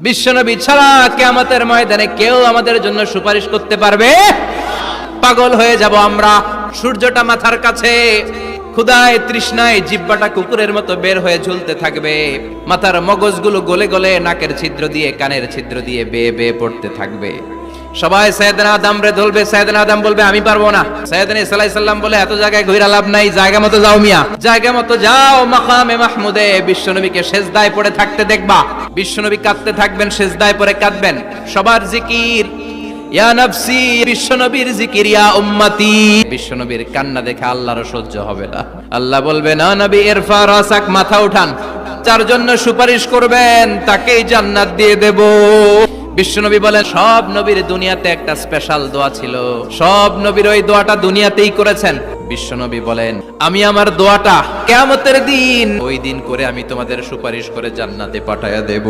বিশ্বনবী ছাড়া কিয়ামতের ময়দানে কেউ আমাদের জন্য সুপারিশ করতে পারবে? পাগল হয়ে যাব আমরা। সূর্যটা মাথার কাছে, ক্ষুধায় তৃষ্ণায় জিহ্বাটা কুকুরের মতো বের হয়ে ঝুলতে থাকবে, মাথার মগজগুলো গলে গলে নাকের ছিদ্র দিয়ে কানের ছিদ্র দিয়ে বেয়ে বেয়ে পড়তে থাকবে। সবাই সাইয়েদনা আদম রে ধরবে, সাইয়েদনা আদম বলবে আমি পারবো না। সাইয়েদনা ইসা আলাইহিস সালাম বলে এত জায়গায় ঘুরা লাভ নাই, জায়গা মতো যাও মিয়া, জায়গা মতো যাও। মাকামে মাহমুদে বিশ্বনবীকে সেজদায় পড়ে থাকতে দেখবা। বিশ্বনবী কাঁদতে থাকবেন, সেজদায় পড়ে কাঁদবেন। সবার জিকির ইয়া নফসি, বিশ্বনবীর জিকির ইয়া উম্মতি। বিশ্বনবীর কান্না দেখে আল্লাহর সহ্য হবে না। আল্লাহ বলবে না নবী ইরফা রাসাক, মাথা উঠান, যার জন্য সুপারিশ করবেন তাকেই জান্নাত দিয়ে দেব। বিশ্বনবী বলেন সব নবীর দুনিয়াতে একটা স্পেশাল দোয়া ছিল, সব নবীর ওই দোয়াটা দুনিয়াতেই করেছেন। বিশ্বনবী বলেন আমি আমার দোয়াটা কিয়ামতের দিন ওই দিন করে আমি তোমাদের সুপারিশ করে জান্নাতে পাঠায়া দেব।